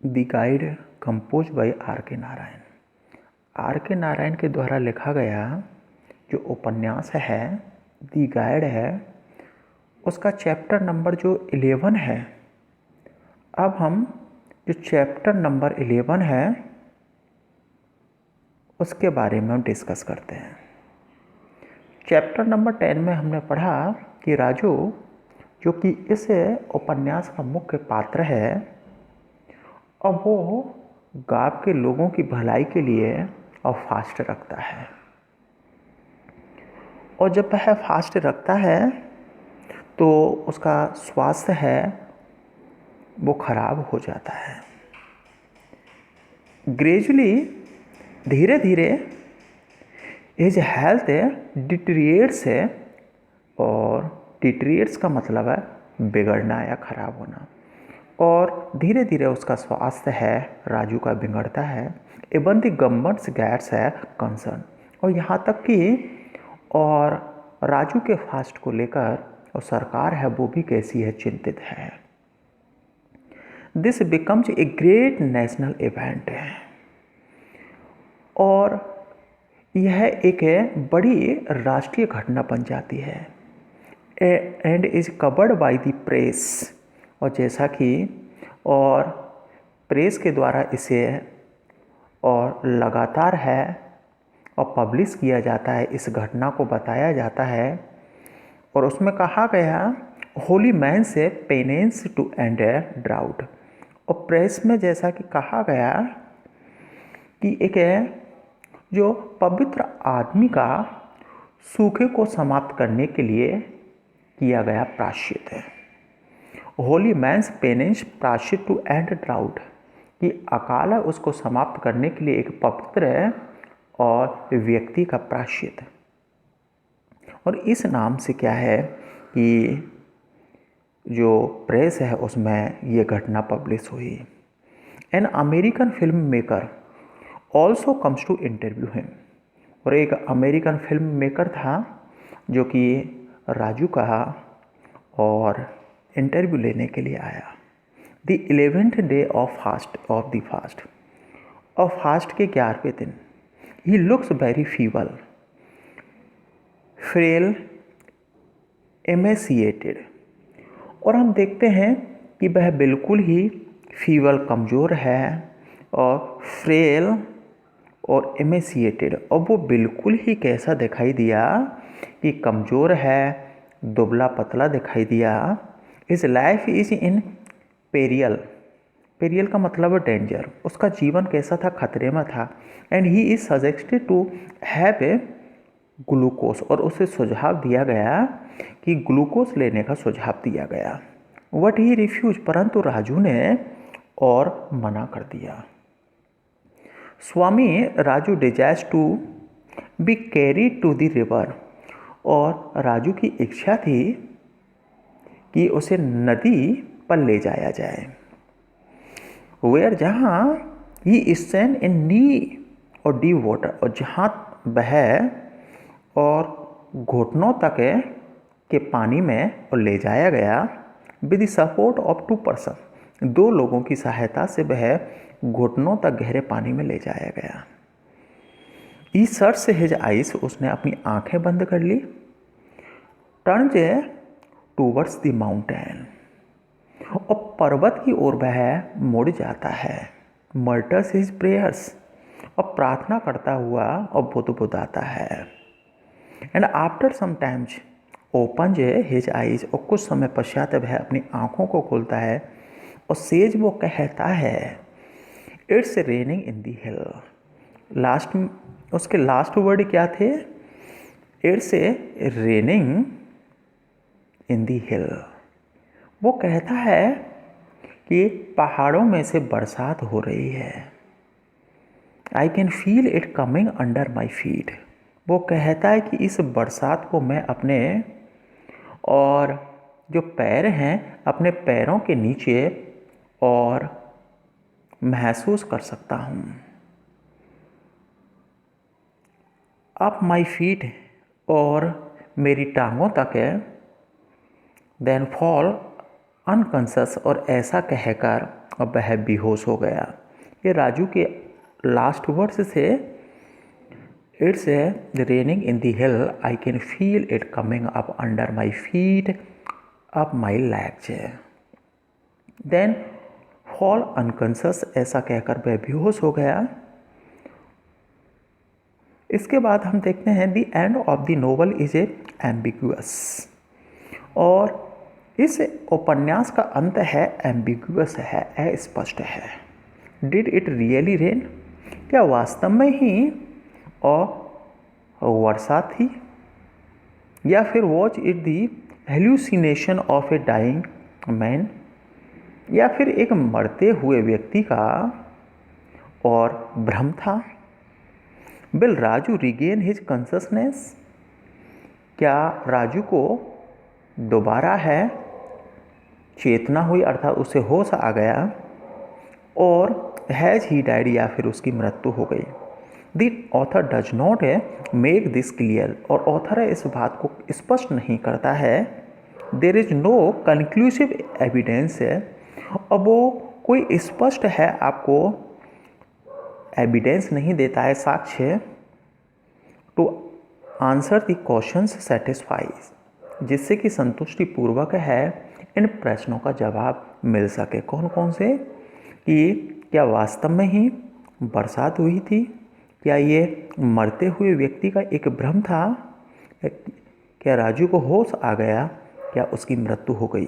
The guide composed by R K Narayan. Are K Narayan के द्वारा लिखा गया जो उपन्यास है द गाइड है, उसका चैप्टर नंबर जो 11 है। अब हम जो चैप्टर नंबर 11 है उसके बारे में हम डिस्कस करते हैं। चैप्टर नंबर 10 में हमने पढ़ा कि राजू, जो कि इस उपन्यास का मुख्य पात्र है, और वो गांव के लोगों की भलाई के लिए और फास्ट रखता है, और जब वह फास्ट रखता है तो उसका स्वास्थ्य है वो खराब हो जाता है। ग्रेजुअली, धीरे धीरे हिज हेल्थ डिटीरिएट्स है, और डिटीरिएट्स का मतलब है बिगड़ना या खराब होना, और धीरे धीरे उसका स्वास्थ्य है राजू का बिगड़ता है। इवन द गवर्नमेंट्स गैट्स है कंसर्न, और यहाँ तक कि और राजू के फास्ट को लेकर और सरकार है वो भी कैसी है, चिंतित है। This becomes a great national event है, और यह एक बड़ी राष्ट्रीय घटना बन जाती है and is covered by the press. और जैसा कि और प्रेस के द्वारा इसे और लगातार है और पब्लिश किया जाता है, इस घटना को बताया जाता है, और उसमें कहा गया होली मैन से penance to end a drought. और प्रेस में जैसा कि कहा गया कि एक जो पवित्र आदमी का सूखे को समाप्त करने के लिए किया गया प्रायश्चित है। होली मैन्स पेनेंस प्रायश्चित टू एंड ड्राउट, कि अकाल है उसको समाप्त करने के लिए एक पवित्र और व्यक्ति का प्रायश्चित। और इस नाम से क्या है कि जो प्रेस है उसमें ये घटना पब्लिश हुई। An American film maker also comes to interview him, और एक अमेरिकन फिल्म मेकर था जो कि राजू का और इंटरव्यू लेने के लिए आया। The 11th day of the fast, और फास्ट के 11वें दिन। He looks very feeble, frail, emaciated, और हम देखते हैं कि वह बिल्कुल ही फीबल, कमज़ोर है, और फ्रेल और एमेसिएटेड, और वो बिल्कुल ही कैसा दिखाई दिया कि कमज़ोर है, दुबला पतला दिखाई दिया। His life is in Periyar, Periyar का मतलब है डेंजर, उसका जीवन कैसा था, खतरे में था। And he is suggested to have a glucose, और उसे सुझाव दिया गया कि ग्लूकोज लेने का सुझाव दिया गया। वट ही रिफ्यूज, परंतु राजू ने और मना कर दिया। Swami Raju desires to be carried to the river, और राजू की इच्छा थी कि उसे नदी पर ले जाया जाए। वेयर, जहाँ ही स्टैंड इन नी और डीप वाटर, और जहाँ बह और घुटनों तक के पानी में और ले जाया गया। With the support of 2 person, 2 लोगों की सहायता से वह घुटनों तक गहरे पानी में ले जाया गया। ई सर्च से हिज आइस, उसने अपनी आंखें बंद कर ली। टर्न टूवर्ड्स द माउंटेन, और पर्वत की ओर वह मुड़ जाता है। मर्टर्स हिज प्रेयर्स, और प्रार्थना करता हुआ और बुदबुदाता है। And after some times open his eyes, और कुछ समय पश्चात वह अपनी आंखों को खोलता है, और सेज वो कहता है it's raining in the hill. Last, उसके लास्ट वर्ड क्या थे? इट्स रेनिंग इन दी हिल। वो कहता है कि पहाड़ों में से बरसात हो रही है। आई can feel it coming under my feet. वो कहता है कि इस बरसात को मैं अपने और जो पैर हैं अपने पैरों के नीचे और महसूस कर सकता हूँ। अप माई फीट, और मेरी टांगों तक है। देन फॉल अनकॉन्शियस, और ऐसा कहकर अब वह बेहोश हो गया। ये राजू के लास्ट वर्ड्स से, it's raining in the hill, I can feel it coming up under my feet, up my legs, then fall unconscious, ऐसा कहकर वह बेहोश हो गया। इसके बाद हम देखते हैं the end of the novel is a ambiguous, और इस उपन्यास का अंत है एम्बिगुअस है, अस्पष्ट है। डिड इट रियली रेन, क्या वास्तव में ही वर्षा थी, या फिर was it the hallucination of a dying man, या फिर एक मरते हुए व्यक्ति का और भ्रम था। Will Raju regain his consciousness, क्या राजू को दोबारा है चेतना हुई, अर्थात उसे होश आ गया, और हैज ही डाइड, या फिर उसकी मृत्यु हो गई। The author does not make this clear, और ऑथर इस बात को स्पष्ट नहीं करता है। There is no conclusive evidence है, अब वो कोई स्पष्ट है आपको एविडेंस नहीं देता है, साक्ष्य, to answer the questions satisfies, जिससे कि संतुष्टि पूर्वक है इन प्रश्नों का जवाब मिल सके। कौन कौन से, कि क्या वास्तव में ही बरसात हुई थी, क्या ये मरते हुए व्यक्ति का एक भ्रम था, क्या राजू को होश आ गया, क्या उसकी मृत्यु हो गई।